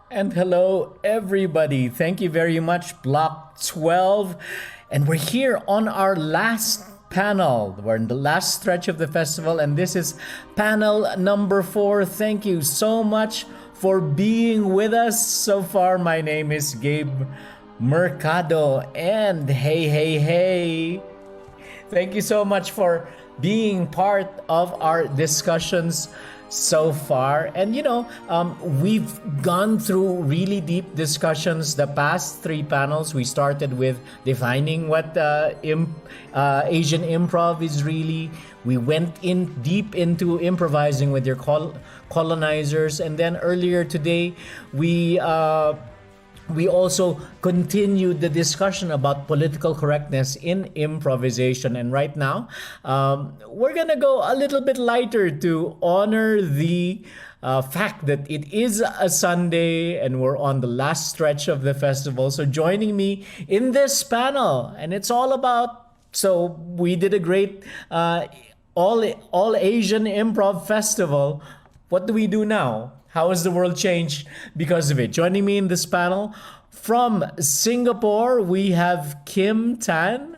And hello, everybody. Thank you very much, Block 12. And we're here on our last panel. We're in the last stretch of the festival, and this is panel number 4. Thank you so much for being with us so far. My name is Gabe Mercado, and hey. Thank you so much for being part of our discussions so far. And we've gone through really deep discussions the past 3 panels. We started with defining what Asian improv is really. We went in deep into improvising with your colonizers. And then earlier today, we also continued the discussion about political correctness in improvisation. And right now, we're going to go a little bit lighter to honor the fact that it is a Sunday and we're on the last stretch of the festival. So joining me in this panel, and it's all about, so we did a great all Asian Improv Festival. What do we do now? How has the world changed because of it? Joining me in this panel from Singapore, we have Kim Tan.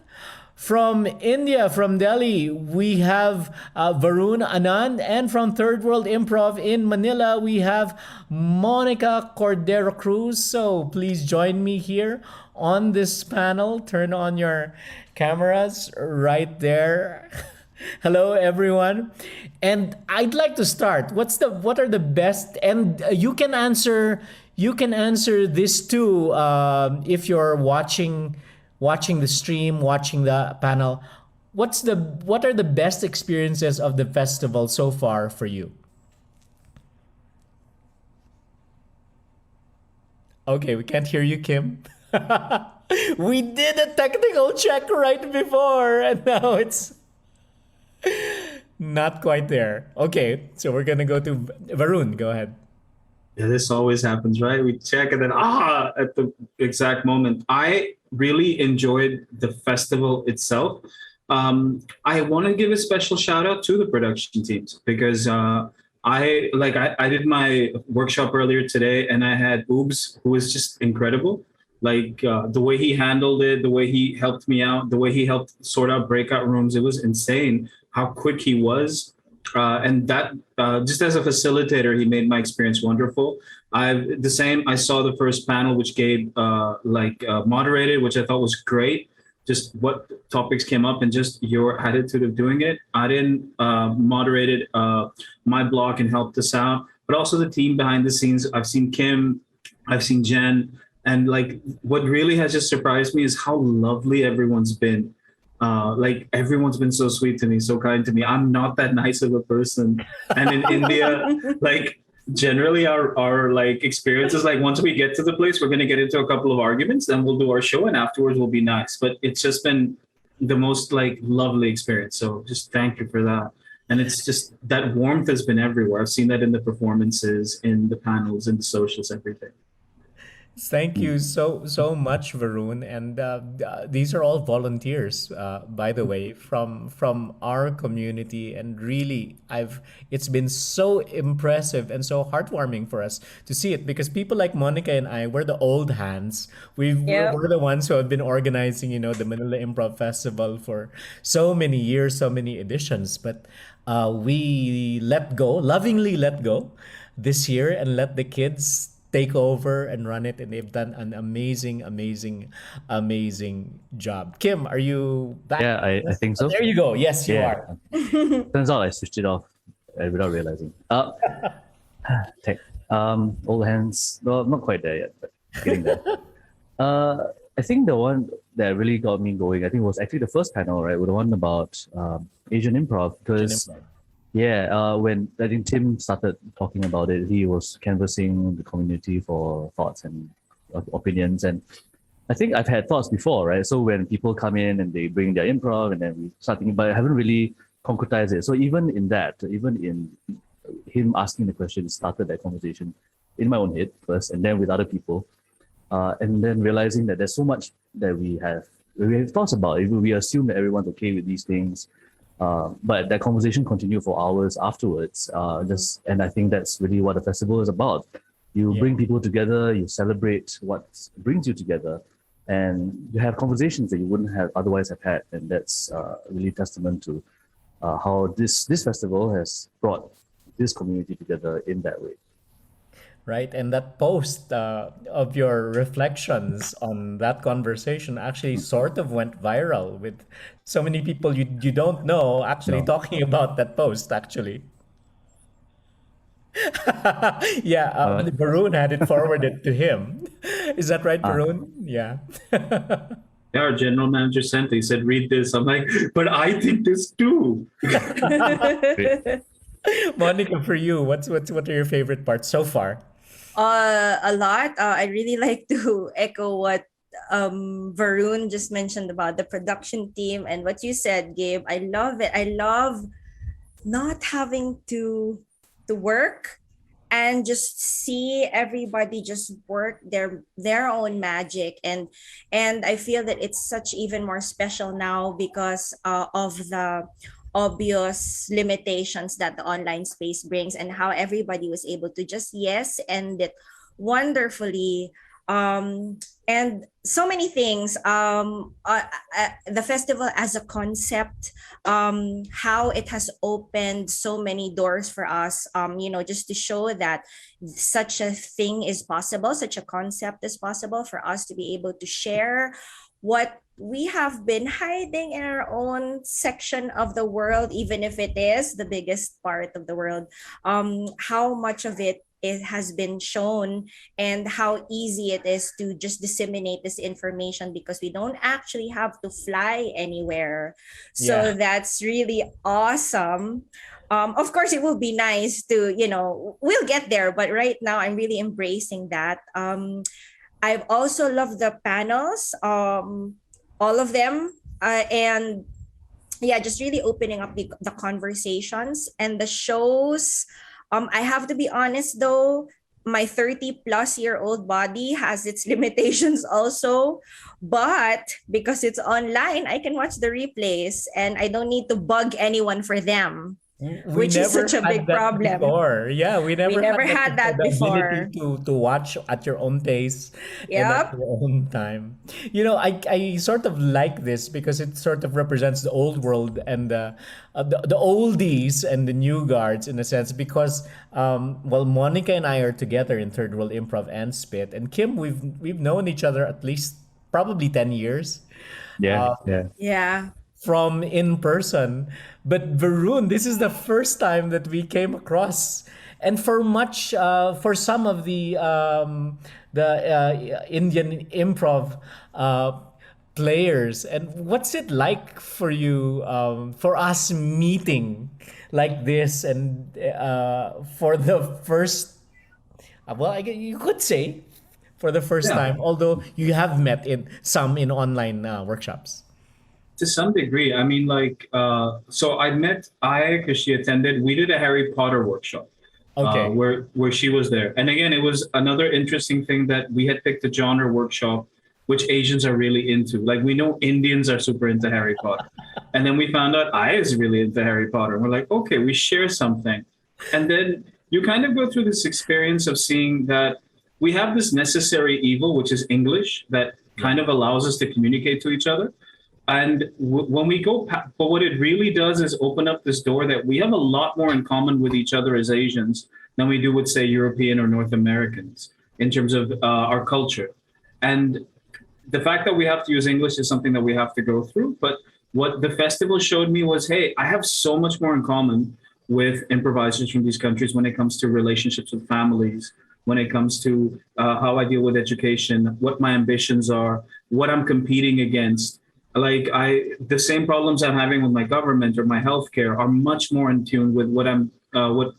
From India, from Delhi, we have Varoon Anand. And from Third World Improv in Manila, we have Monica Cordero-Cruz. So please join me here on this panel. Turn on your cameras right there. Hello, everyone, and I'd like to start. What are the best? And you can answer. You can answer this too if you're watching the stream, watching the panel. What are the best experiences of the festival so far for you? Okay, we can't hear you, Kim. We did a technical check right before, and now it's not quite there. Okay, so we're gonna go to Varoon. Go ahead. Yeah, this always happens, right? We check and then at the exact moment. I really enjoyed the festival itself. I want to give a special shout out to the production teams because I did my workshop earlier today and I had Oobs, who was just incredible. The way he handled it, the way he helped me out, the way he helped sort out breakout rooms, it was insane how quick he was. And that just as a facilitator, he made my experience wonderful. I saw the first panel, which Gabe moderated, which I thought was great. Just what topics came up and just your attitude of doing it. I didn't moderated my blog and helped us out, but also the team behind the scenes. I've seen Kim, I've seen Jen, and what really has just surprised me is how lovely everyone's been. Everyone's been so sweet to me, so kind to me. I'm not that nice of a person. And in India, generally our experiences, once we get to the place, we're going to get into a couple of arguments, then we'll do our show and afterwards we'll be nice. But it's just been the most lovely experience. So just thank you for that. And it's just that warmth has been everywhere. I've seen that in the performances, in the panels, in the socials, everything. Thank you so much, Varoon. And these are all volunteers, by the way, from our community. And really, it's been so impressive and so heartwarming for us to see it because people like Monica and I, we're the old hands. We're the ones who have been organizing, the Manila Improv Festival for so many years, so many editions. But we lovingly let go this year and let the kids take over and run it, and they've done an amazing job. Kim, are you back? Yeah, I think so. There you go. Yes, you are. Turns out I switched it off without realizing. Tech. Old hands. Well, not quite there yet, but getting there. I think the one that really got me going, I think was actually the first panel, right? The one about Asian improv, because when I think Tim started talking about it, he was canvassing the community for thoughts and opinions. And I think I've had thoughts before, right? So when people come in and they bring their improv and then we start thinking, but I haven't really concretized it. So even in him asking the question, it started that conversation in my own head first, and then with other people. And then realizing that there's so much that we have thoughts about. We assume that everyone's okay with these things. But that conversation continued for hours afterwards. And I think that's really what the festival is about. You Yeah. bring people together, you celebrate what brings you together, and you have conversations that you wouldn't have otherwise have had. And that's really testament to how this festival has brought this community together in that way. Right. And that post of your reflections on that conversation actually sort of went viral with so many people you don't know actually No. talking about that post, actually. Yeah, Uh, Varoon had it forwarded to him. Is that right, ah, Varoon? Yeah. Yeah, our general manager sent it. He said, read this. I'm like, but I think this too. great. Monica, for you, what are your favorite parts so far? A lot. I really like to echo what Varoon just mentioned about the production team and what you said, Gabe. I love it. I love not having to work and just see everybody just work their own magic, and I feel that it's such even more special now because of the obvious limitations that the online space brings, and how everybody was able to just yes end it wonderfully. And so many things, the festival as a concept, how it has opened so many doors for us, just to show that such a thing is possible, such a concept is possible for us to be able to share what we have been hiding in our own section of the world, even if it is the biggest part of the world. How much of it has been shown, and how easy it is to just disseminate this information because we don't actually have to fly anywhere. So Yeah. that's really awesome. Of course, it will be nice to, we'll get there, but right now I'm really embracing that. I've also loved the panels, all of them, and yeah, just really opening up the conversations and the shows. I have to be honest though, my 30-plus-year-old body has its limitations also, but because it's online, I can watch the replays and I don't need to bug anyone for them, We which is never such a had big that problem. before. Yeah, we We never never had had that the ability before. to watch at your own pace and at Yep. your own time. I sort of like this because it sort of represents the old world and the oldies and the new guards in a sense because well, Monica and I are together in Third World Improv and Spit, and Kim, we've known each other at least probably 10 years Yeah, yeah. Yeah. from in person. But Varun, this is the first time that we came across, and for some of the Indian improv players. And what's it like for you, for us meeting like this, and for the first, well, I guess you could say for the first Yeah. time, although you have met in online workshops. To some degree, I mean, like, so I met Aya because she attended. We did a Harry Potter workshop, Okay. where she was there. And again, it was another interesting thing that we had picked a genre workshop, which Asians are really into. Like we know Indians are super into Harry Potter, and then we found out Aya is really into Harry Potter. And we're like, okay, we share something, and then you kind of go through this experience of seeing that we have this necessary evil, which is English, that kind of allows us to communicate to each other. And when we go, but what it really does is open up this door that we have a lot more in common with each other as Asians than we do with, say, European or North Americans in terms of our culture. And the fact that we have to use English is something that we have to go through. But what the festival showed me was, hey, I have so much more in common with improvisers from these countries when it comes to relationships with families, when it comes to how I deal with education, what my ambitions are, what I'm competing against. Like the same problems I'm having with my government or my healthcare are much more in tune with what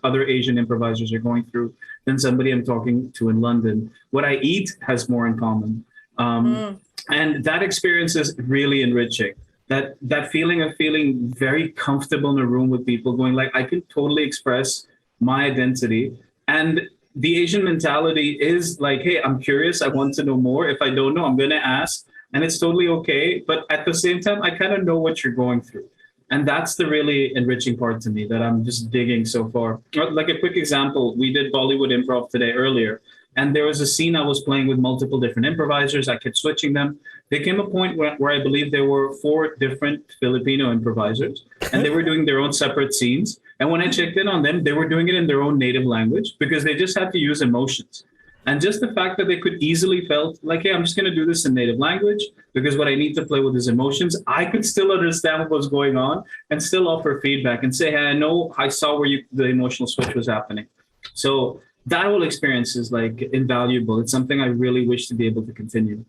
other Asian improvisers are going through than somebody I'm talking to in London. What I eat has more in common, and that experience is really enriching. That feeling of feeling very comfortable in a room with people, going like I can totally express my identity, and the Asian mentality is like, hey, I'm curious, I want to know more. If I don't know, I'm gonna ask. And it's totally okay. But at the same time, I kind of know what you're going through. And that's the really enriching part to me that I'm just digging so far. Like a quick example, we did Bollywood improv today earlier. And there was a scene I was playing with multiple different improvisers. I kept switching them. There came a point where I believe there were 4 different Filipino improvisers, and they were doing their own separate scenes. And when I checked in on them, they were doing it in their own native language because they just had to use emotions. And just the fact that they could easily felt like, hey, I'm just going to do this in native language because what I need to play with is emotions. I could still understand what was going on and still offer feedback and say, hey, I know I saw where the emotional switch was happening. So that whole experience is like invaluable. It's something I really wish to be able to continue.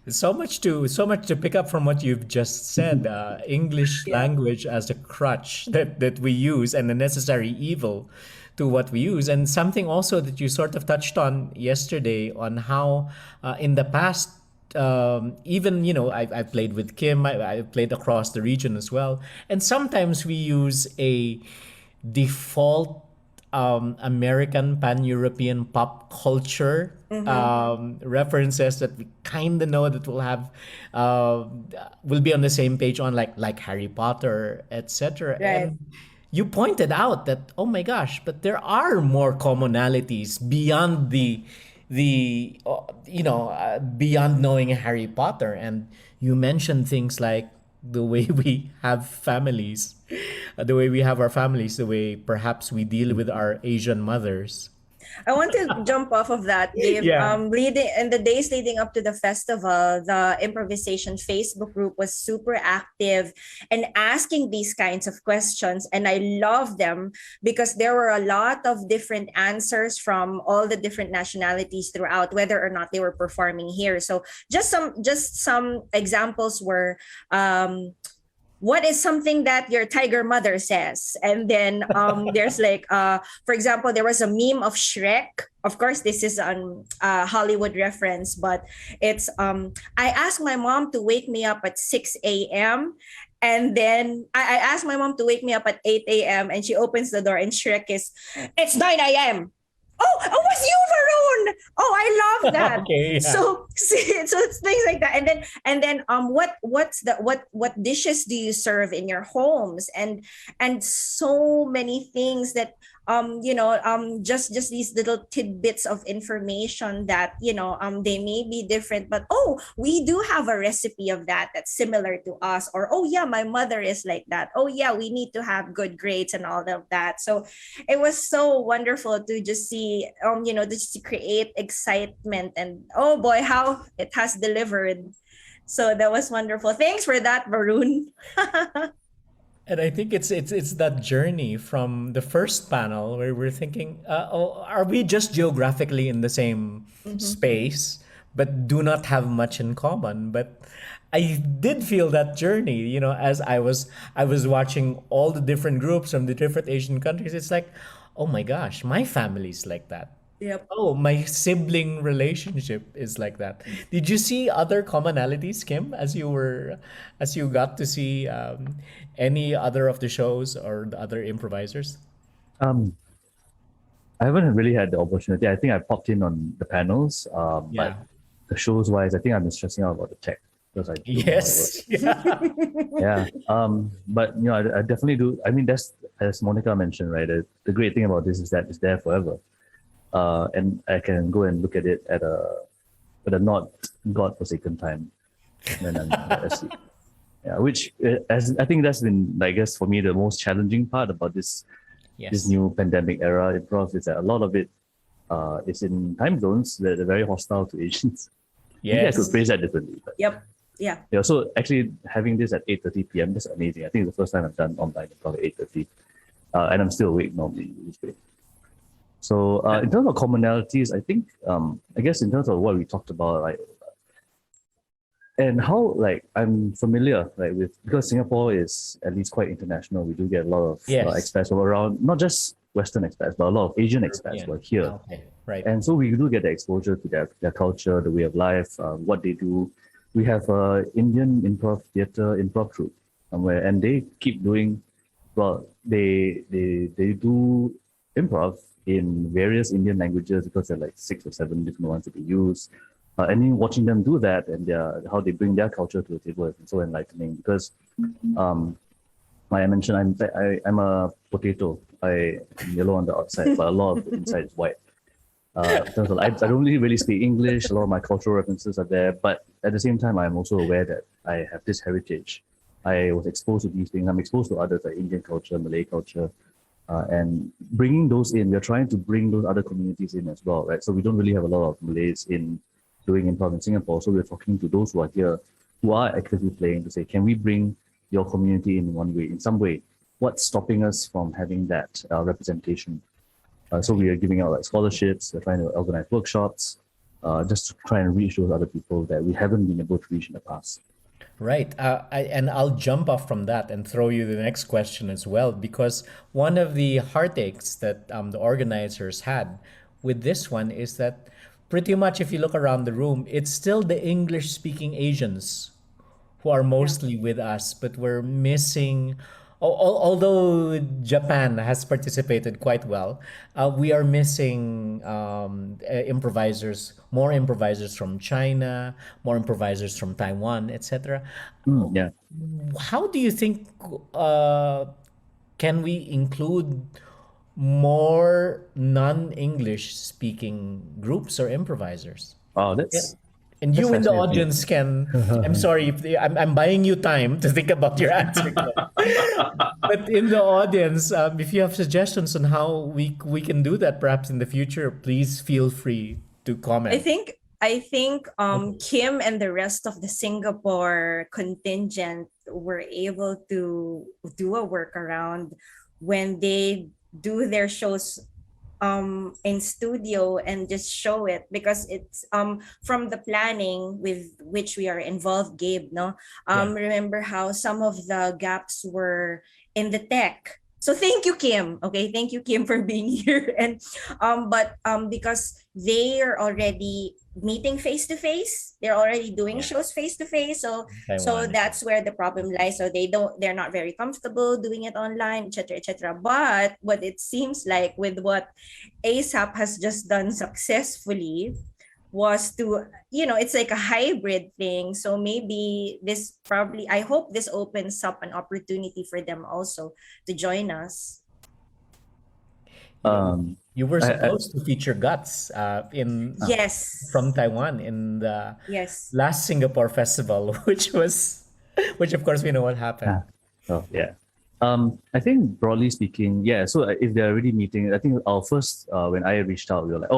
So much to pick up from what you've just said. English language as a crutch that we use and a necessary evil to what we use. And something also that you sort of touched on yesterday on how in the past, even, I played with Kim, I played across the region as well. And sometimes we use a default American pan-European pop culture references that we kind of know that will be on the same page on like Harry Potter, etc. Right. And you pointed out that, oh my gosh, but there are more commonalities beyond beyond knowing Harry Potter. And you mentioned things like the way we have families, the way we have our families, the way perhaps we deal with our Asian mothers. I want to jump off of that, Gabe. Yeah. Leading in the days leading up to the festival, the improvisation Facebook group was super active and asking these kinds of questions. And I love them because there were a lot of different answers from all the different nationalities throughout, whether or not they were performing here. So just some examples were what is something that your tiger mother says? And then there's like, for example, there was a meme of Shrek. Of course, this is a Hollywood reference, but it's, I asked my mom to wake me up at 6 a.m. And then I asked my mom to wake me up at 8 a.m. and she opens the door and Shrek is, it's 9 a.m. Oh, it was you, Varoon. Oh, I love that. Okay, yeah. So it's things like that. And then what dishes do you serve in your homes? And so many things that just these little tidbits of information that they may be different, but we do have a recipe of that's similar to us, or my mother is like that. We need to have good grades and all of that. So it was so wonderful to just see just to create excitement, and oh boy, how it has delivered. So that was wonderful. Thanks for that, Varoon. And I think it's that journey from the first panel where we're thinking, are we just geographically in the same space, but do not have much in common? But I did feel that journey, as I was watching all the different groups from the different Asian countries. It's like, oh my gosh, my family's like that. Yep. Oh, my sibling relationship is like that. Did you see other commonalities, Kim, as you got to see any other of the shows or the other improvisers? I haven't really had the opportunity. I think I popped in on the panels, but the shows wise, I think I'm stressing out about the tech because I don't know how it works. Yeah. But I definitely do. I mean, that's, as Monica mentioned, right? The great thing about this is that it's there forever. And I can go and look at it at a not God-forsaken time when I'm asleep. Yeah, which I think that's been, I guess, for me, the most challenging part about this new pandemic era improv is that a lot of it is in time zones that are very hostile to Asians. Maybe I could phrase that differently. But, Yep. Yeah. Yeah. So actually having this at 8:30 p.m. that's amazing. I think it's the first time I've done online improv at 8:30, and I'm still awake normally usually. So in terms of commonalities, I think I guess in terms of what we talked about, and how I'm familiar with, because Singapore is at least quite international. We do get a lot of expats all around, not just Western expats, but a lot of Asian expats who are here. Okay. Right. And so we do get the exposure to their culture, the way of life, what they do. We have Indian improv theatre improv troupe somewhere, and they keep doing, they do improv in various Indian languages because there are 6 or 7 different ones that they use. And in watching them do that and how they bring their culture to the table is so enlightening because, like I mentioned, I'm a potato. I'm yellow on the outside, but a lot of the inside is white. In terms of, I don't really speak English. A lot of my cultural references are there, but at the same time, I'm also aware that I have this heritage. I was exposed to these things. I'm exposed to others like Indian culture, Malay culture, and bringing those in. We're trying to bring those other communities in as well, right? So we don't really have a lot of Malays in doing improv in Singapore. So we're talking to those who are here, who are actively playing, to say, can we bring your community in one way, in some way? What's stopping us from having that representation? So we are giving out like scholarships, we're trying to organize workshops, just to try and reach those other people that we haven't been able to reach in the past. Right. And I'll jump off from that and throw you the next question as well, because one of the heartaches that the organizers had with this one is that pretty much if you look around the room, it's still the English-speaking Asians who are mostly with us, but we're missing. Although Japan has participated quite well, we are missing improvisers, more improvisers from China, more improvisers from Taiwan, etc. Yeah. How do you think can we include more non-English speaking groups or improvisers? Oh, that's And you in the fascinating. audience can. I'm sorry, I'm buying you time to think about your answer. But in the audience, if you have suggestions on how we can do that, perhaps in the future, please feel free to comment. I think Kim and the rest of the Singapore contingent were able to do a workaround when they do their shows in studio and just show it, because it's from the planning with which we are involved, Gabe, no? Remember how some of the gaps were in the tech. So thank you, Kim. Okay, thank you, Kim, for being here. And but because they are already meeting face to face, they're already doing shows face to face. So that's where the problem lies. So they're not very comfortable doing it online, etc., etc. But what it seems like with what ASAP has just done successfully was to, it's like a hybrid thing. So maybe I hope this opens up an opportunity for them also to join us. You were supposed to feature Guts from Taiwan in the last Singapore festival, which of course we know what happened. I think broadly speaking, so if they're already meeting, I think our first, when I reached out, we were like,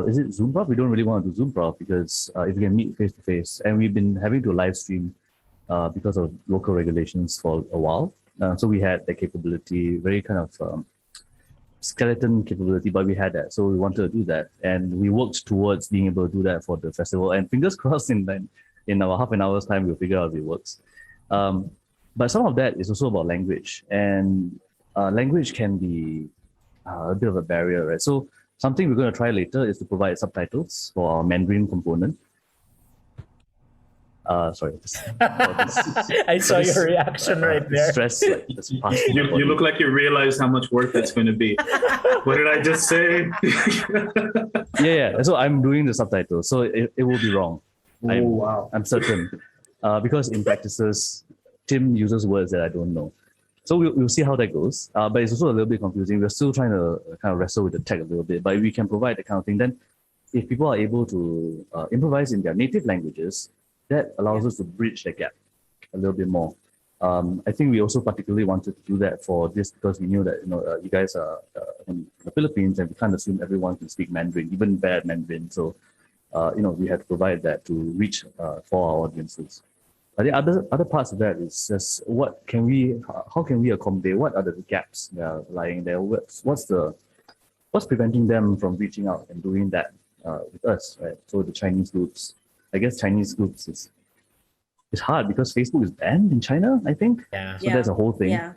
is it Zoom Prof? We don't really want to do Zoom Prof because if we can meet face to face, and we've been having to live stream because of local regulations for a while. So we had the capability, very kind of skeleton capability, but we had that. So we wanted to do that. And we worked towards being able to do that for the festival. And fingers crossed in our half an hour's time, we'll figure out if it works. But some of that is also about language. And language can be a bit of a barrier, right? So something we're going to try later is to provide subtitles for our Mandarin component. Sorry. I saw your reaction right there. Stress. You look like you realize how much work that's going to be. What did I just say? So I'm doing the subtitles, so it will be wrong. I'm certain. Because in practices, Tim uses words that I don't know. So we'll see how that goes. But it's also a little bit confusing. We're still trying to kind of wrestle with the tech a little bit, but we can provide that kind of thing. Then if people are able to improvise in their native languages, that allows us to bridge the gap a little bit more. I think we also particularly wanted to do that for this because we knew that you guys are in the Philippines and we can't assume everyone can speak Mandarin, even bad Mandarin. So we had to provide that to reach for our audiences. The other parts of that is just how can we accommodate? What are the gaps that are lying there? What's preventing them from reaching out and doing that with us, right? So the Chinese groups. I guess Chinese groups it's hard because Facebook is banned in China, I think. So there's a whole thing. Yeah.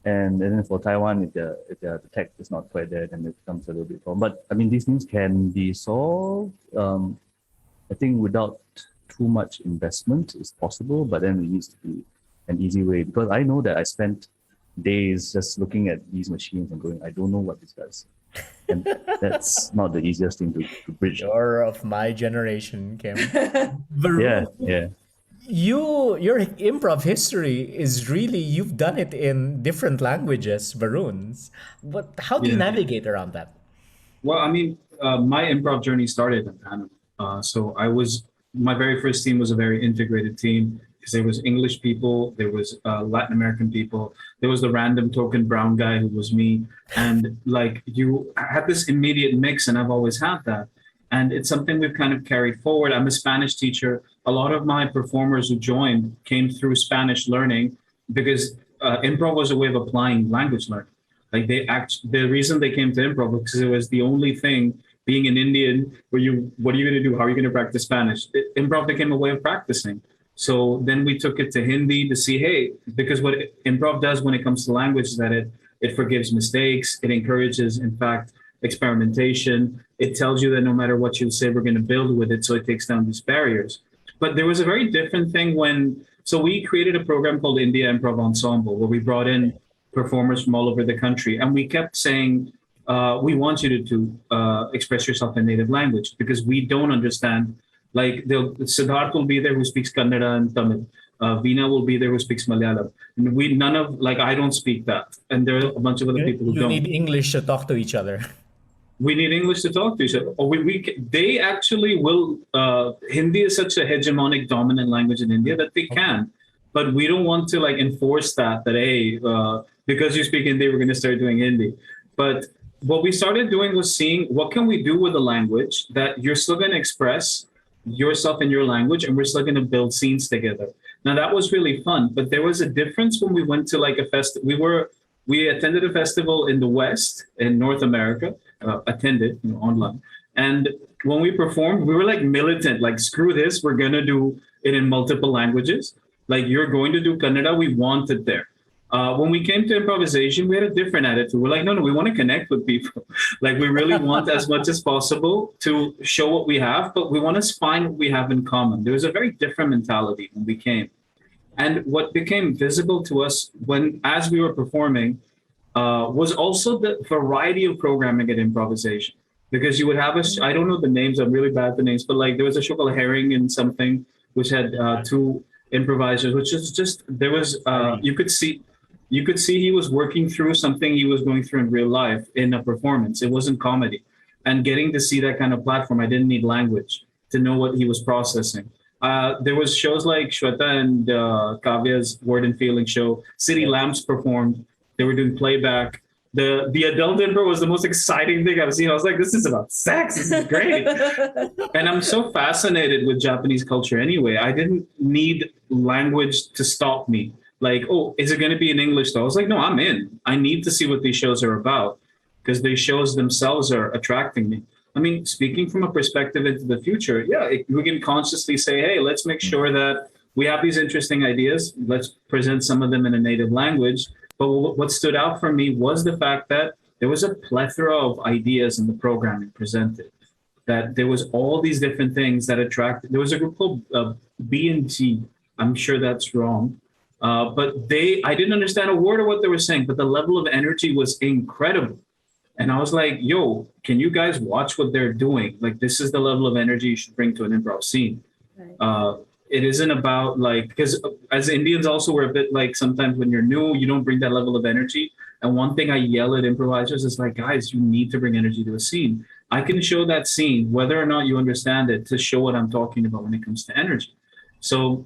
And then for Taiwan, if the tech is not quite there, then it becomes a little bit problem. But I mean, these things can be solved. I think without too much investment is possible, but then it needs to be an easy way because I know that I spent days just looking at these machines and going, I don't know what this does. And that's not the easiest thing to bridge. You're of my generation, Kim. Yeah. Your improv history is really, you've done it in different languages, Varoons. How do you navigate around that? Well, I mean, my improv journey started in Panama. So my very first team was a very integrated team because there was English people, there was Latin American people, there was the random token brown guy who was me, and like you had this immediate mix, and I've always had that, and it's something we've kind of carried forward. I'm a Spanish teacher. A lot of my performers who joined came through Spanish learning because improv was a way of applying language learning. Like the reason they came to improv was because it was the only thing. Being an Indian, what are you going to do? How are you going to practice Spanish? Improv became a way of practicing. So then we took it to Hindi to see, hey, because what improv does when it comes to language is that it forgives mistakes. It encourages, in fact, experimentation. It tells you that no matter what you say, we're going to build with it. So it takes down these barriers. But there was a very different thing so we created a program called India Improv Ensemble, where we brought in performers from all over the country. And we kept saying, we want you to express yourself in native language because we don't understand. Like Siddharth will be there who speaks Kannada and Tamil. Veena will be there who speaks Malayalam. And I don't speak that. And there are a bunch of other people who don't. You need English to talk to each other. We need English to talk to each other. They actually will. Hindi is such a hegemonic, dominant language in India that they can. But we don't want to enforce that hey, because you speak Hindi, we're going to start doing Hindi. But what we started doing was seeing what can we do with the language that you're still going to express yourself in your language, and we're still going to build scenes together. Now that was really fun, but there was a difference when we went to a festival. We attended a festival in the West, in North America, attended online. And when we performed, we were militant, screw this, we're going to do it in multiple languages. You're going to do Kannada, we want it there. When we came to improvisation, we had a different attitude. We're no, we want to connect with people. We really want as much as possible to show what we have, but we want to find what we have in common. There was a very different mentality when we came. And what became visible to us as we were performing was also the variety of programming at improvisation. Because you would have I don't know the names, I'm really bad at the names, but there was a show called Herring and something, which had two improvisers, which is just, there was, you could see he was working through something he was going through in real life in a performance. It wasn't comedy. And getting to see that kind of platform, I didn't need language to know what he was processing. There was shows like Shweta and Kavya's Word and Feeling show. City Lamps performed. They were doing playback. The adult improv was the most exciting thing I've seen. I was like, this is about sex. This is great. And I'm so fascinated with Japanese culture anyway. I didn't need language to stop me. Is it going to be in English though? I was no, I'm in. I need to see what these shows are about because these shows themselves are attracting me. I mean, speaking from a perspective into the future, we can consciously say, hey, let's make sure that we have these interesting ideas. Let's present some of them in a native language. But what stood out for me was the fact that there was a plethora of ideas in the programming presented, that there was all these different things that attracted. There was a group called B&T. I'm sure that's wrong. But I didn't understand a word of what they were saying, but the level of energy was incredible. And I was like, yo, can you guys watch what they're doing? This is the level of energy you should bring to an improv scene. Right. It isn't about because as Indians also, we're a bit sometimes when you're new, you don't bring that level of energy. And one thing I yell at improvisers is guys, you need to bring energy to a scene. I can show that scene, whether or not you understand it, to show what I'm talking about when it comes to energy. So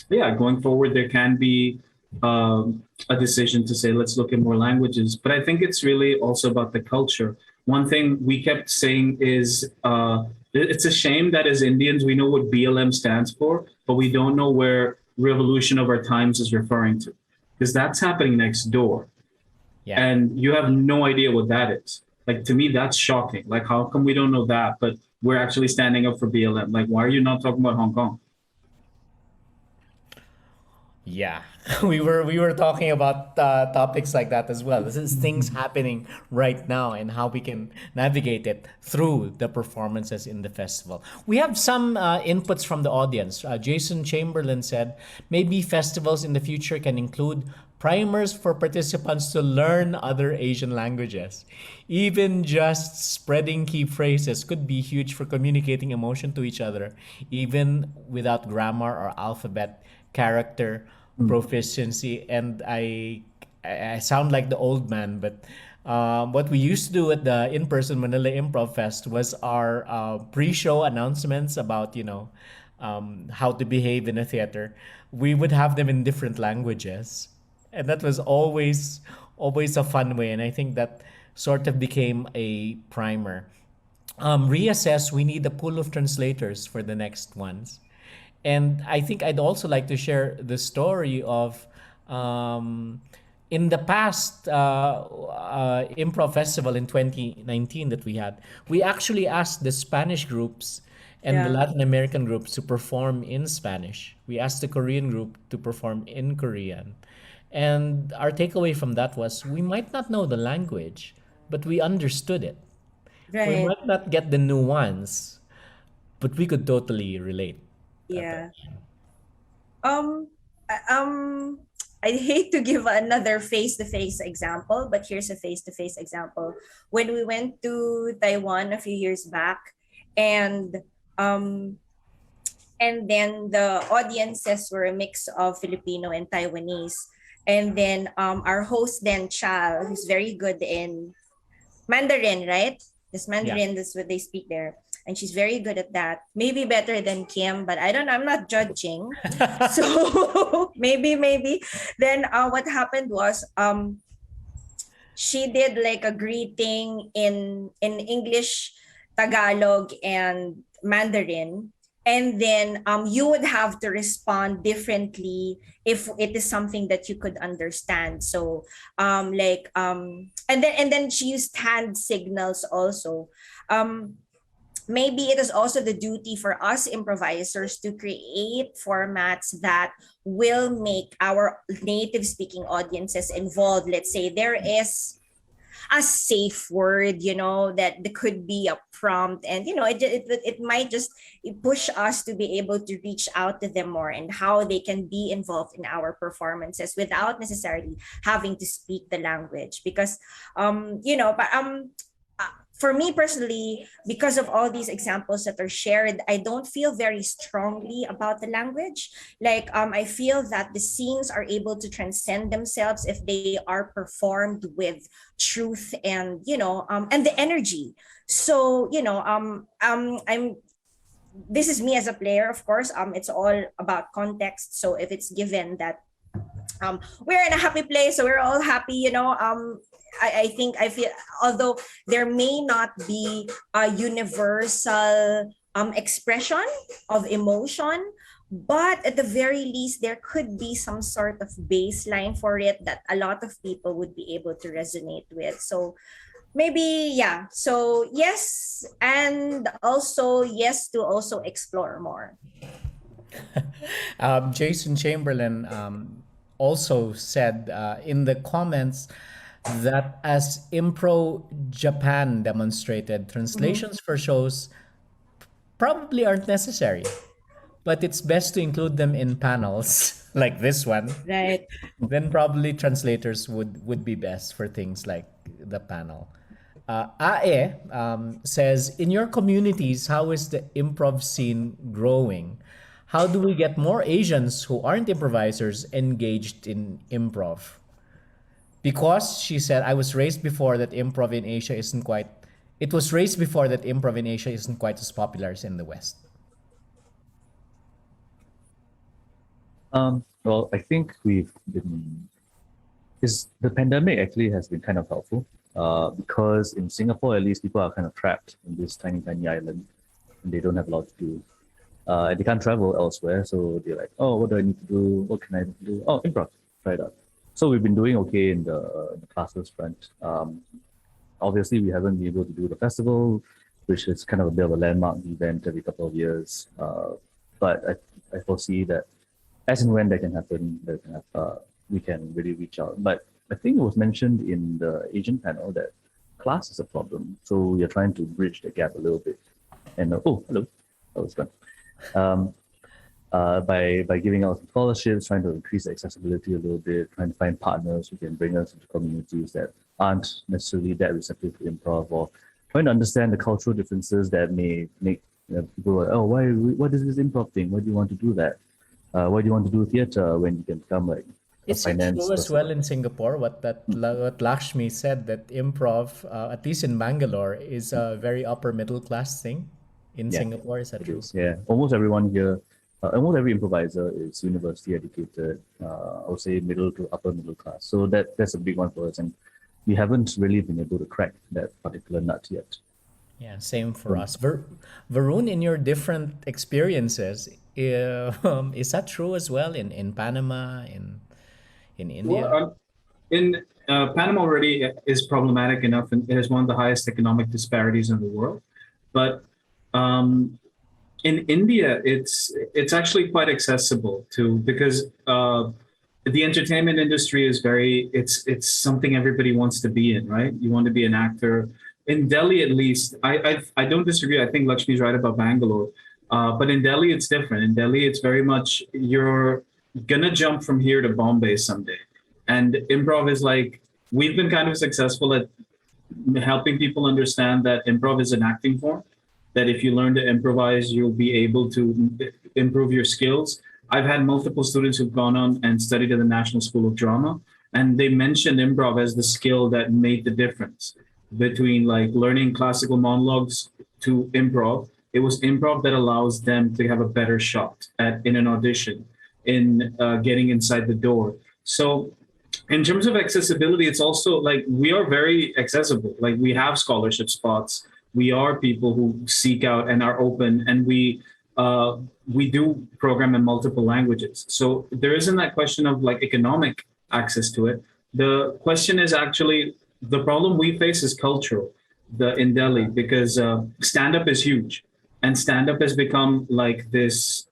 going forward, there can be a decision to say, let's look at more languages. But I think it's really also about the culture. One thing we kept saying is it's a shame that as Indians, we know what BLM stands for, but we don't know where Revolution of Our Times is referring to, because that's happening next door. Yeah. And you have no idea what that is. To me, that's shocking. How come we don't know that, but we're actually standing up for BLM? Why are you not talking about Hong Kong? Yeah, we were talking about topics like that as well. This is things happening right now and how we can navigate it through the performances in the festival. We have some inputs from the audience. Jason Chamberlain said, maybe festivals in the future can include primers for participants to learn other Asian languages. Even just spreading key phrases could be huge for communicating emotion to each other, even without grammar or alphabet character proficiency. And I sound like the old man, but What we used to do at the in-person Manila Improv Fest was our pre-show announcements about, how to behave in a theater. We would have them in different languages, and that was always a fun way. And I think that sort of became a primer. Reassess. We need a pool of translators for the next ones. And I think I'd also like to share the story of in the past improv festival in 2019 that we had, we actually asked the Spanish groups and the Yeah. Latin American groups to perform in Spanish. We asked the Korean group to perform in Korean. And our takeaway from that was we might not know the language, but we understood it. We Right. might not get the nuance, but we could totally relate at that. Yeah. Um, I hate to give another face-to-face example, but here's a face-to-face example. When we went to Taiwan a few years back, and um, and then the audiences were a mix of Filipino and Taiwanese, and then our host then Chal, who's very good in Mandarin, right? This Yeah. Mandarin, that's what they speak there. And she's very good at that. Maybe better than Kim, but I don't know. I'm not judging. So maybe. Then what happened was she did like a greeting in English, Tagalog, and Mandarin. And then you would have to respond differently if it is something that you could understand. So and then she used hand signals also. Maybe it is also the duty for us improvisers to create formats that will make our native speaking audiences involved. Let's say there is a safe word, that there could be a prompt, and it might just push us to be able to reach out to them more and how they can be involved in our performances without necessarily having to speak the language. Because for me personally, because of all these examples that are shared, I don't feel very strongly about the language. Like, I feel that the scenes are able to transcend themselves if they are performed with truth and, and the energy. So, I'm this is me as a player, of course. It's all about context. So if it's given that we're in a happy place, so we're all happy, I think I feel, although there may not be a universal expression of emotion, but at the very least there could be some sort of baseline for it that a lot of people would be able to resonate with. So maybe, yeah, so yes, and also yes to also explore more. Jason Chamberlain also said in the comments that as Impro Japan demonstrated, translations for shows probably aren't necessary, but it's best to include them in panels like this one. Right. Then probably translators would be best for things like the panel. Ae says, in your communities, how is the improv scene growing? How do we get more Asians who aren't improvisers engaged in improv? Because she said, I was raised before that improv in Asia isn't quite, it was raised before that improv in Asia isn't quite as popular as in the West. Well, I think the pandemic actually has been kind of helpful because in Singapore, at least, people are kind of trapped in this tiny, tiny island and they don't have a lot to do. And they can't travel elsewhere. So they're like, oh, what do I need to do? What can I do? Oh, improv, try it out. So we've been doing okay in the classes front. Obviously, we haven't been able to do the festival, which is kind of a bit of a landmark event every couple of years. But I foresee that as and when that can happen, we can really reach out. But I think it was mentioned in the Asian panel that class is a problem. So we are trying to bridge the gap a little bit. And oh, hello, that was fun. By giving out scholarships, trying to increase the accessibility a little bit, trying to find partners who can bring us into communities that aren't necessarily that receptive to improv, or trying to understand the cultural differences that may make people like, oh, what is this improv thing? Why do you want to do that? Why do you want to do theater when you can become like Is it finance true as person. well in Singapore what Lakshmi said, that improv, at least in Bangalore, is a very upper middle class thing in Yeah, Singapore? Is that it true? is. Yeah, almost everyone here, almost every improviser is university educated. I would say middle to upper middle class. So that's a big one for us, and we haven't really been able to crack that particular nut yet. Yeah, same for Um, us. Varoon, in your different experiences, is that true as well in Panama, in Well, India? in Panama already is problematic enough, and it is one of the highest economic disparities in the world. But um, in India, it's actually quite accessible too, because the entertainment industry is very it's something everybody wants to be in, right? You want to be an actor. In Delhi, at least, I don't disagree. I think Lakshmi's right about Bangalore, but in Delhi, it's different. In Delhi, it's very much you're gonna jump from here to Bombay someday, and improv is like we've been kind of successful at helping people understand that improv is an acting form, that if you learn to improvise, you'll be able to improve your skills. I've had multiple students who've gone on and studied at the National School of Drama, and they mentioned improv as the skill that made the difference between like learning classical monologues to improv. It was improv that allows them to have a better shot at in an audition, in getting inside the door. So in terms of accessibility, it's also like we are very accessible. Like we have scholarship spots. We are people who seek out and are open, and we do program in multiple languages. So there isn't that question of like economic access to it. The question is actually the problem we face is cultural. The in Delhi, because stand up is huge, and stand up has become like this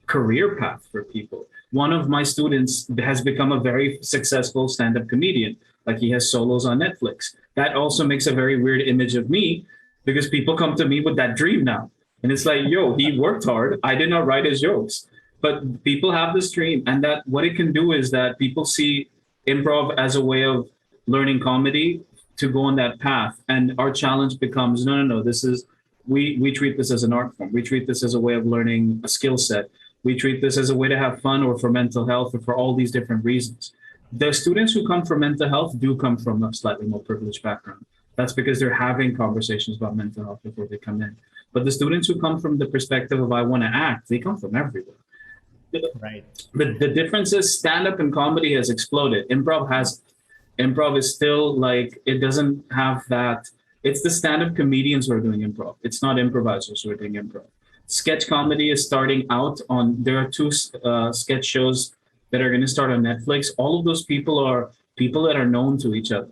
career path for people. One of my students has become a very successful stand-up comedian. Like he has solos on Netflix. That also makes a very weird image of me because people come to me with that dream now. And it's like, yo, he worked hard. I did not write his jokes. But people have this dream. And that what it can do is that people see improv as a way of learning comedy to go on that path. And our challenge becomes no. This is we treat this as an art form. We treat this as a way of learning a skill set. We treat this as a way to have fun or for mental health or for all these different reasons. The students who come for mental health do come from a slightly more privileged background. That's because they're having conversations about mental health before they come in. But the students who come from the perspective of I want to act, they come from everywhere. Right. The difference is stand-up and comedy has exploded. Improv is still like it doesn't have that. It's the stand-up comedians who are doing improv. It's not improvisers who are doing improv. Sketch comedy is starting out on. There are two sketch shows that are going to start on Netflix. All of those people are people that are known to each other,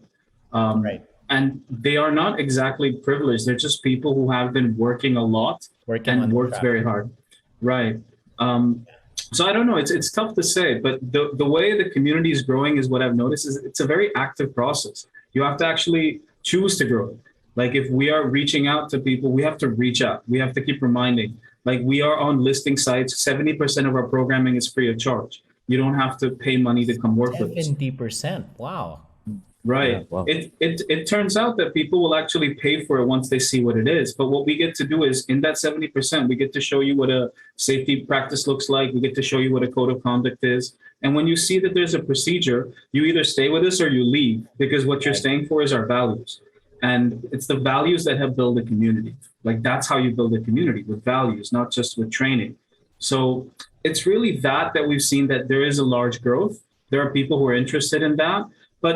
Right. and they are not exactly privileged. They're just people who have been working a lot Working on and the worked craft. very hard, right? So I don't know. It's tough to say, but the way the community is growing is what I've noticed is it's a very active process. You have to actually choose to grow it. Like if we are reaching out to people, we have to reach out. We have to keep reminding. Like we are on listing sites. 70% of our programming is free of charge. You don't have to pay money to come work with us. 70%. Wow. Yeah, Right. wow. It turns out that people will actually pay for it once they see what it is. But what we get to do is in that 70%, we get to show you what a safety practice looks like. We get to show you what a code of conduct is. And when you see that there's a procedure, you either stay with us or you leave because what you're Right. staying for is our values. And it's the values that have built a community. Like that's how you build a community with values, not just with training. So it's really that we've seen that there is a large growth. There are people who are interested in that. But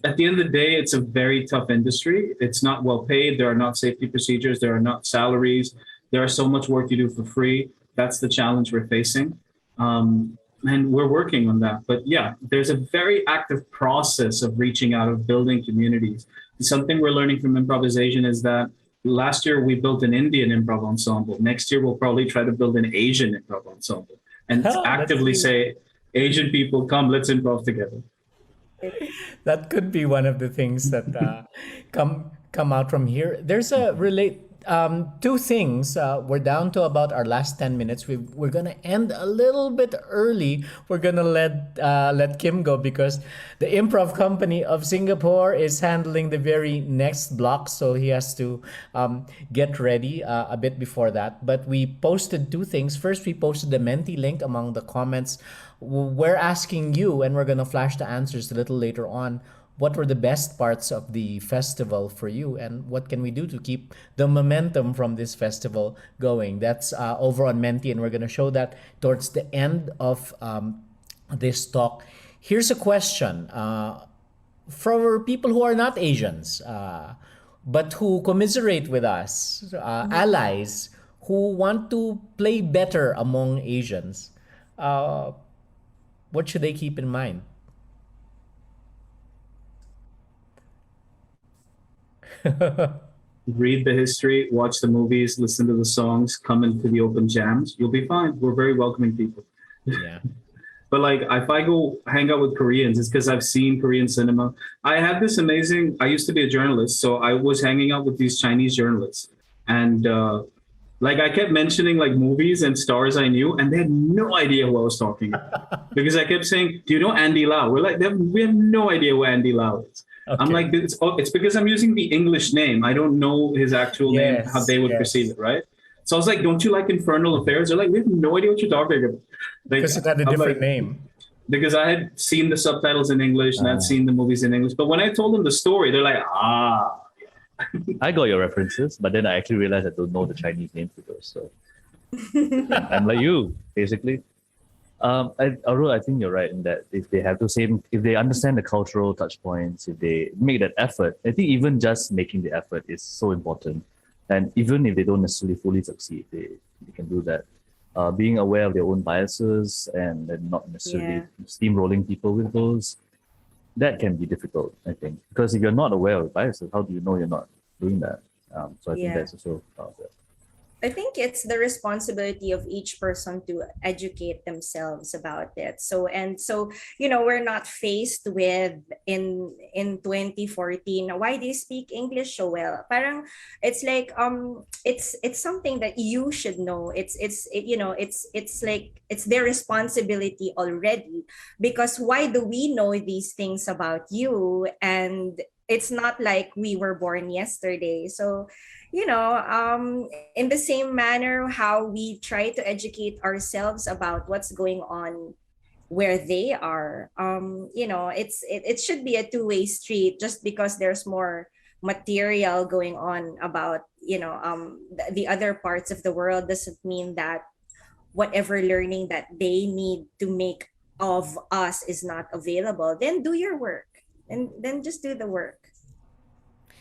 at the end of the day, it's a very tough industry. It's not well paid. There are not safety procedures. There are not salaries. There are so much work you do for free. That's the challenge we're facing. And we're working on that. But yeah, there's a very active process of reaching out, of building communities. Something we're learning from improvisation is that last year we built an Indian improv ensemble. Next year, we'll probably try to build an Asian improv ensemble and That's actively neat. say, Asian people, come, let's improv together. That could be one of the things that come out from here. There's a relate two things. We're down to about our last 10 minutes. We're gonna end a little bit early. We're gonna let Kim go because the Improv Company of Singapore is handling the very next block, so he has to get ready a bit before that. But we posted two things. First, we posted the Menti link among the comments. We're asking you, and we're gonna flash the answers a little later on. What were the best parts of the festival for you, and what can we do to keep the momentum from this festival going? That's over on Menti, and we're going to show that towards the end of this talk. Here's a question for people who are not Asians, but who commiserate with us, allies who want to play better among Asians. What should they keep in mind? Read the history, watch the movies, listen to the songs, come into the open jams. You'll be fine. We're very welcoming people. Yeah. But like, if I go hang out with Koreans, it's because I've seen Korean cinema. I had this amazing, I used to be a journalist, so I was hanging out with these Chinese journalists. And like I kept mentioning like movies and stars I knew, and they had no idea who I was talking about. Because I kept saying, do you know Andy Lau? We're like, we have no idea who Andy Lau is. Okay. I'm like, it's because I'm using the English name. I don't know his actual name, how they would perceive it, right? So I was like, don't you like Infernal Affairs? They're like, we have no idea what you're talking about. Like, because it had a different name. Because I had seen the subtitles in English and I'd seen the movies in English. But when I told them the story, they're like, I got your references, but then I actually realized I don't know the Chinese names for those. So I'm like you, basically. Although I think you're right in that if they have if they understand the cultural touch points, if they make that effort, I think even just making the effort is so important. And even if they don't necessarily fully succeed, they can do that. Being aware of their own biases and then not necessarily steamrolling people with those, that can be difficult, I think. Because if you're not aware of biases, how do you know you're not doing that? So I think that's also part of it. I think it's the responsibility of each person to educate themselves about it. So we're not faced with in 2014, why do you speak English so well? Parang it's like it's something that you should know. It's like it's their responsibility already, because why do we know these things about you? And it's not like we were born yesterday. So in the same manner, how we try to educate ourselves about what's going on where they are, it should be a two-way street. Just because there's more material going on about, the other parts of the world doesn't mean that whatever learning that they need to make of us is not available. Then do your work, and then just do the work.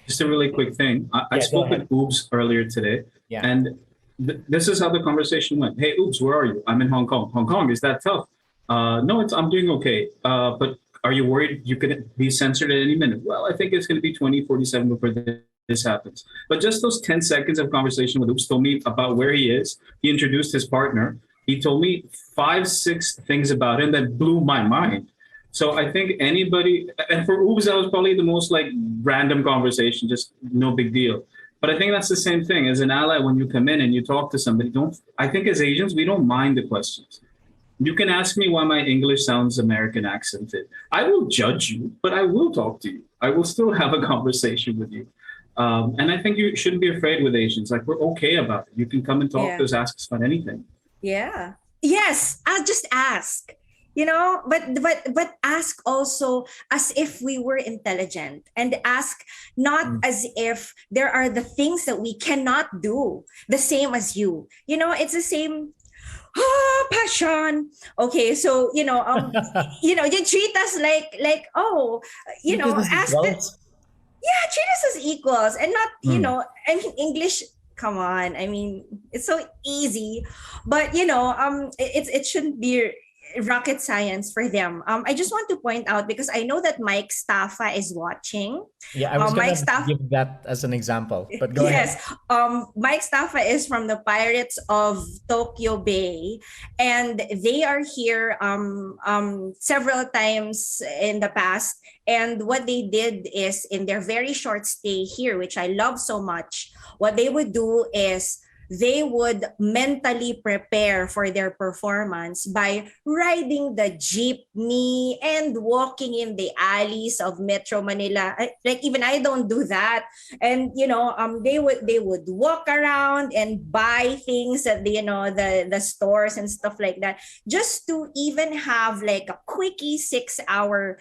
Just a really quick thing. I spoke with Oobs earlier today, and this is how the conversation went. Hey, Oobs, where are you? I'm in Hong Kong. Hong Kong, is that tough? No, I'm doing okay. But are you worried you could be censored at any minute? Well, I think it's going to be 2047 before this happens. But just those 10 seconds of conversation with Oobs told me about where he is. He introduced his partner. He told me 5-6 things about him that blew my mind. So I think anybody, and for Oobs, that was probably the most like random conversation, just no big deal. But I think that's the same thing as an ally. When you come in and you talk to somebody, I think as Asians, we don't mind the questions. You can ask me why my English sounds American accented. I will judge you, but I will talk to you. I will still have a conversation with you. And I think you shouldn't be afraid with Asians. Like, we're okay about it. You can come and talk to us, ask us about anything. Yeah. Yes. I'll just ask. But ask also as if we were intelligent, and ask not as if there are the things that we cannot do the same as you. It's the same passion. Okay, so you treat us like ask this. Yeah, treat us as equals, and not English. Come on, I mean, it's so easy, but it shouldn't be rocket science for them. I just want to point out, because I know that Mike Staffa is watching. Yeah, I was Mike gonna Staff, give that as an example, but go ahead. yes. Mike Staffa is from the Pirates of Tokyo Bay, and they are here several times in the past. And what they did is, in their very short stay here, which I love so much, what they would do is they would mentally prepare for their performance by riding the jeepney and walking in the alleys of Metro Manila. Like, even I don't do that. And they would walk around and buy things at the stores and stuff like that, just to even have like a quickie 6 hour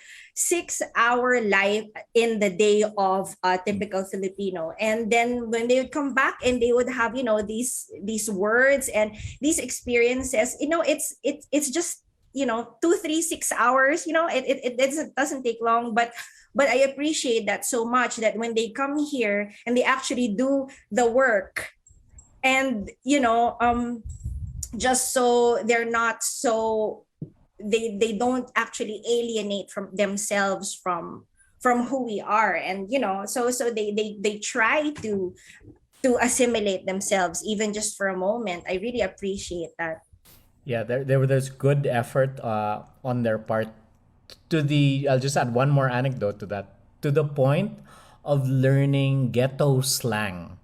life in the day of a typical Filipino. And then when they would come back and they would have these words and these experiences, it's just 2, 3, 6 hours. It doesn't take long, but I appreciate that so much, that when they come here and they actually do the work, and just so they're not so, they don't actually alienate from themselves from who we are. And so they try to assimilate themselves, even just for a moment. I really appreciate that. Yeah, there's good effort on their part. I'll just add one more anecdote to that. To the point of learning ghetto slang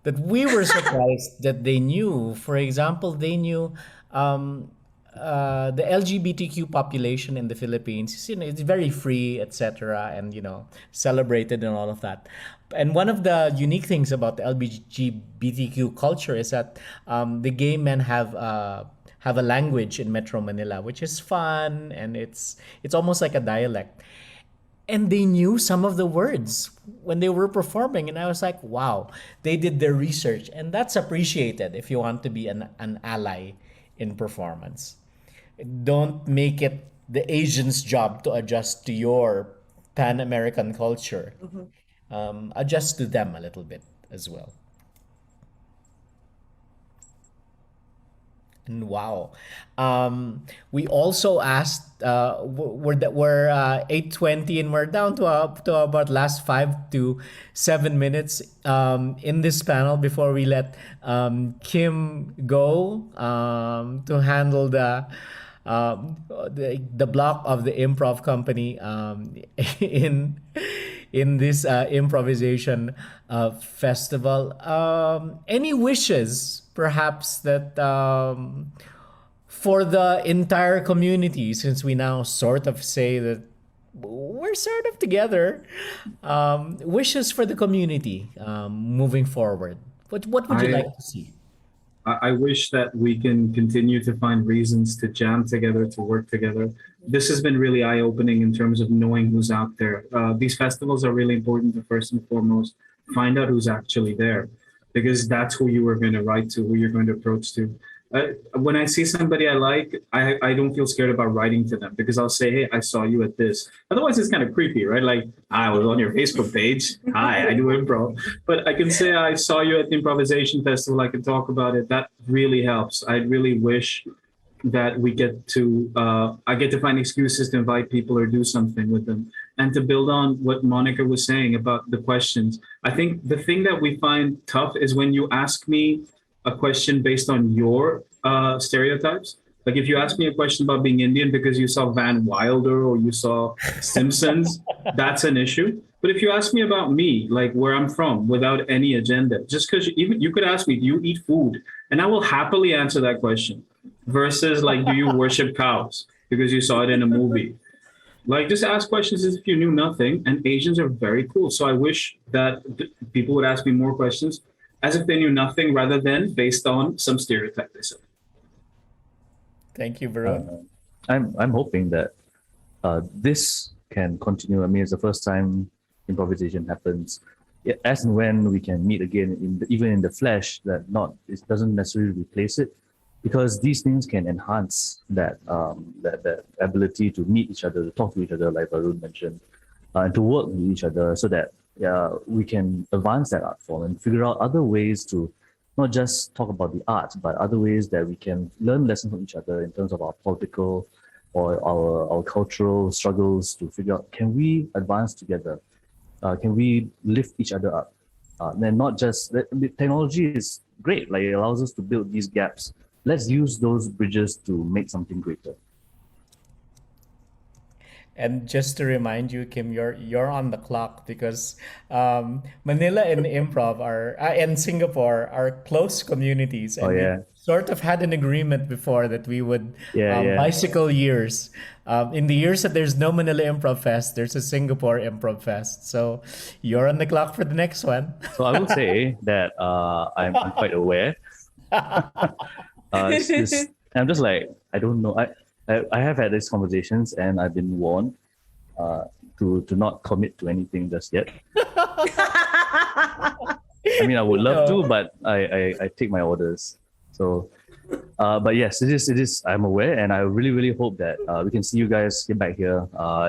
that we were surprised that they knew. For example, they knew the LGBTQ population in the Philippines. It's very free, etc., and celebrated and all of that. And one of the unique things about the LGBTQ culture is that the gay men have a language in Metro Manila, which is fun, and it's almost like a dialect. And they knew some of the words when they were performing, and I was like, wow, they did their research, and that's appreciated if you want to be an ally in performance. Don't make it the Asian's job to adjust to your Pan-American culture. Adjust to them a little bit as well. And wow, we also asked. We're 8:20, and we're down to about last 5 to 7 minutes in this panel before we let Kim go to handle the block of the improv company in this improvisation festival. Any wishes, perhaps, that for the entire community, since we now sort of say that we're sort of together, wishes for the community moving forward? What would you like to see? I wish that we can continue to find reasons to jam together, to work together. This has been really eye-opening in terms of knowing who's out there. These festivals are really important to, first and foremost, find out who's actually there, because that's who you are going to write to, who you're going to approach to. When I see somebody I like, I don't feel scared about writing to them, because I'll say, hey, I saw you at this. Otherwise, it's kind of creepy, right? Like, I was on your Facebook page. Hi, I do improv. But I can say, I saw you at the improvisation festival. I can talk about it. That really helps. I really wish that I get to find excuses to invite people or do something with them. And to build on what Monica was saying about the questions, I think the thing that we find tough is when you ask me a question based on your stereotypes. Like, if you ask me a question about being Indian because you saw Van Wilder or you saw Simpsons, that's an issue. But if you ask me about me, like where I'm from, without any agenda, just because you could ask me, do you eat food? And I will happily answer that question. Versus like, do you worship cows because you saw it in a movie? Like, just ask questions as if you knew nothing. And Asians are very cool. So I wish that people would ask me more questions as if they knew nothing, rather than based on some stereotype they said. Thank you, Varoon. I'm hoping that this can continue. I mean, it's the first time improvisation happens. As and when we can meet again, even in the flesh, it doesn't necessarily replace it, because these things can enhance that ability to meet each other, to talk to each other, like Varoon mentioned, and to work with each other, so that we can advance that art form and figure out other ways to not just talk about the arts, but other ways that we can learn lessons from each other in terms of our political or our cultural struggles to figure out, can we advance together? Can we lift each other up? And not just, technology is great, like it allows us to build these gaps. Let's use those bridges to make something greater. And just to remind you, Kim, you're on the clock because Manila and Improv are and Singapore are close communities, and we sort of had an agreement before that we would bicycle years. In the years that there's no Manila Improv Fest, there's a Singapore Improv Fest. So you're on the clock for the next one. So I will say that I'm quite aware. I'm just like, I don't know. I have had these conversations and I've been warned to not commit to anything just yet. I mean, I would love to, but I take my orders. So, but yes, it is. I'm aware, and I really hope that we can see you guys get back here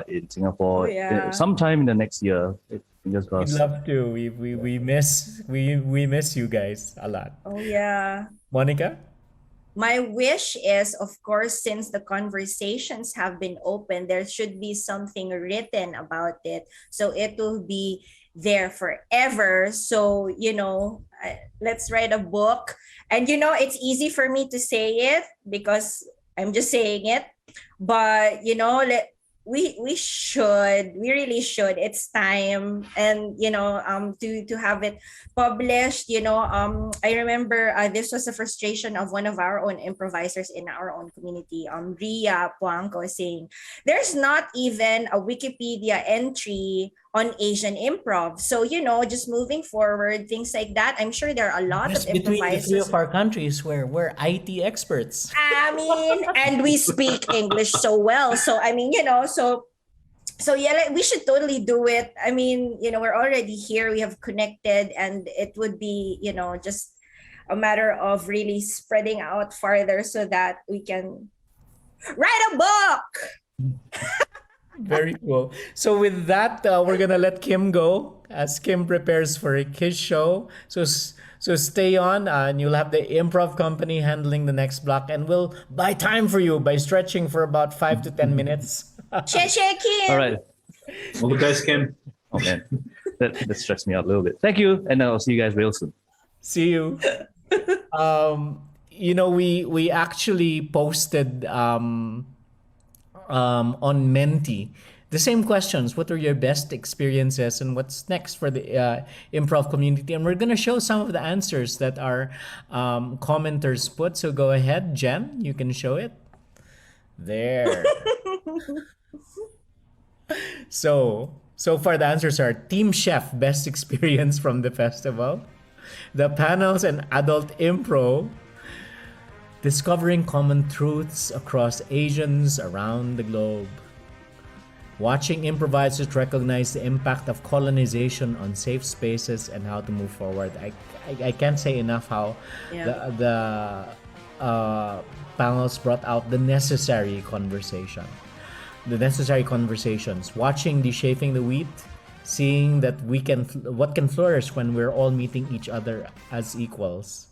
in Singapore sometime in the next year. Fingers crossed. We'd love to. We miss you guys a lot. Oh yeah. Monica? My wish is, of course, since the conversations have been open, there should be something written about it. So it will be there forever. So, let's write a book. And, it's easy for me to say it because I'm just saying it. But, we really should. It's time. And, to have it published, I remember this was a frustration of one of our own improvisers in our own community, Ria Puangco, saying there's not even a Wikipedia entry on Asian improv. So, just moving forward, things like that. I'm sure there are a lot of improvisers. Between the three of our countries where we're IT experts. And we speak English so well. So, we should totally do it. We're already here. We have connected, and it would be, just a matter of really spreading out farther so that we can write a book. Very cool. So with that, we're gonna let Kim go as Kim prepares for his show. So stay on, and you'll have the improv company handling the next block, and we'll buy time for you by stretching for about 5 to 10 minutes. Che Kim. All right. All the best, Kim. Oh man, that stressed me out a little bit. Thank you, and I'll see you guys real soon. See you. We actually posted on Menti the same questions. What are your best experiences and what's next for the improv community? And we're going to show some of the answers that our commenters put. So go ahead, Jen, you can show it. There. So far the answers are Team Chef, best experience from the festival. The panels and adult improv. Discovering common truths across Asians around the globe. Watching improvisers recognize the impact of colonization on safe spaces and how to move forward. I can't say enough how the panels brought out the necessary conversations. Watching the Shaping the Wheat, seeing that what can flourish when we're all meeting each other as equals.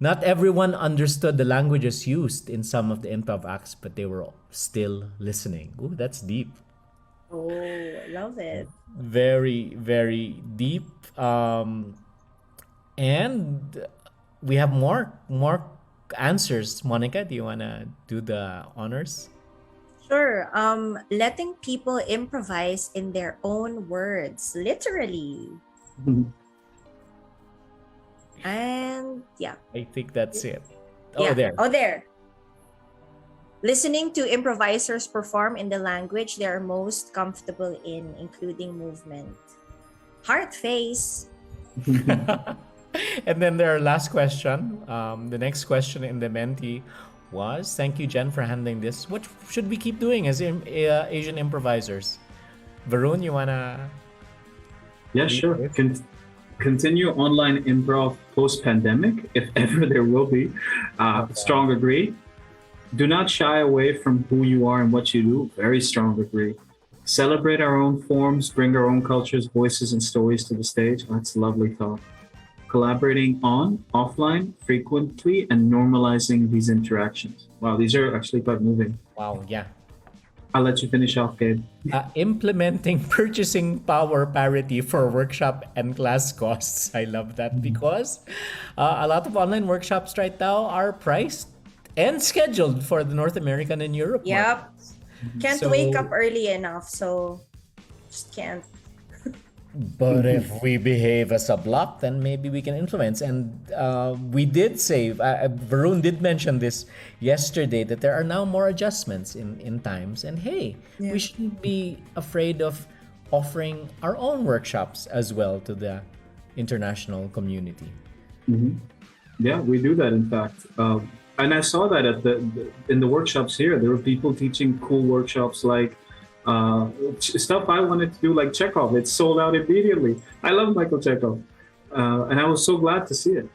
Not everyone understood the languages used in some of the improv acts, but they were still listening. Ooh, that's deep. Oh, I love it. Very, very deep. And we have more answers. Monica, do you want to do the honors? Sure. Letting people improvise in their own words, literally. And I think that's it. There. Listening to improvisers perform in the language they are most comfortable in, including movement. Heart face. And then our last question. The next question in the Menti was, thank you, Jen, for handling this. What should we keep doing as Asian improvisers? Varoon, you want to? Yeah, sure. Continue online improv post-pandemic, if ever there will be. Strong agree. Do not shy away from who you are and what you do. Very strong agree. Celebrate our own forms, bring our own cultures, voices, and stories to the stage. That's a lovely thought. collaborating on, offline, frequently, and normalizing these interactions. Wow, these are actually quite moving. Wow, yeah. I'll let you finish off, Gabe. Implementing purchasing power parity for workshop and class costs. I love that because a lot of online workshops right now are priced and scheduled for the North American and Europe Yep. markets. Can't So- wake up early enough, so just can't. But if we behave as a block, then maybe we can influence. And we did say, Varoon did mention this yesterday, that there are now more adjustments in times. And hey, Yeah. we shouldn't be afraid of offering our own workshops as well to the international community. Yeah, we do that, in fact. And I saw that in the workshops here. There were people teaching cool workshops like stuff I wanted to do, like Chekhov. It's sold out immediately. I love Michael Chekhov. And I was so glad to see it.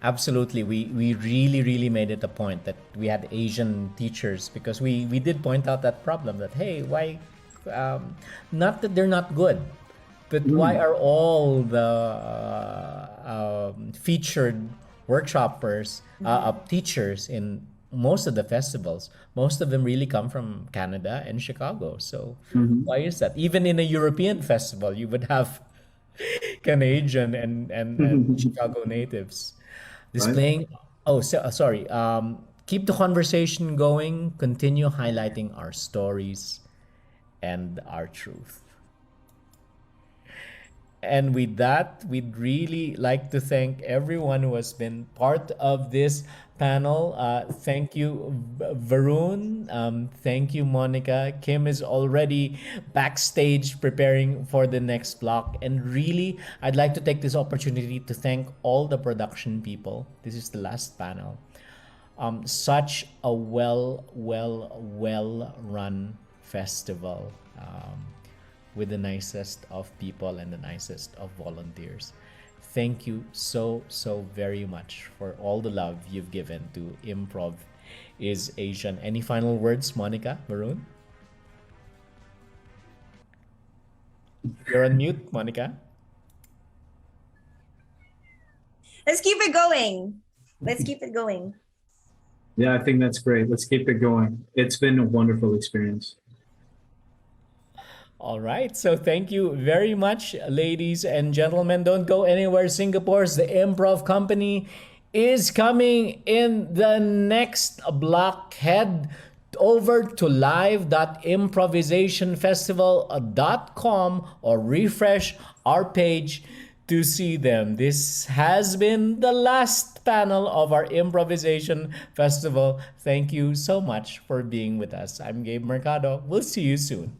Absolutely. We really made it a point that we had Asian teachers, because we did point out that problem that, hey, why, not that they're not good, but why are all the featured workshoppers, teachers in most of the festivals, most of them really come from Canada and Chicago. So why is that? Even in a European festival, you would have Canadian and Chicago natives displaying. Oh, sorry. Keep the conversation going. Continue highlighting our stories and our truth. And with that, we'd really like to thank everyone who has been part of this panel. Thank you, Varoon. Thank you, Monica. Kim is already backstage preparing for the next block. And really, I'd like to take this opportunity to thank all the production people. This is the last panel. Such a well run festival. With the nicest of people and the nicest of volunteers. Thank you so very much for all the love you've given to Improv is Asian. Any final words, Monica, Varoon? You're on mute, Monica. Let's keep it going. Let's keep it going. Yeah, I think that's great. Let's keep it going. It's been a wonderful experience. All right. So thank you very much, ladies and gentlemen. Don't go anywhere. Singapore's The Improv Company is coming in the next block. Head over to live.improvisationfestival.com or refresh our page to see them. This has been the last panel of our improvisation festival. Thank you so much for being with us. I'm Gabe Mercado. We'll see you soon.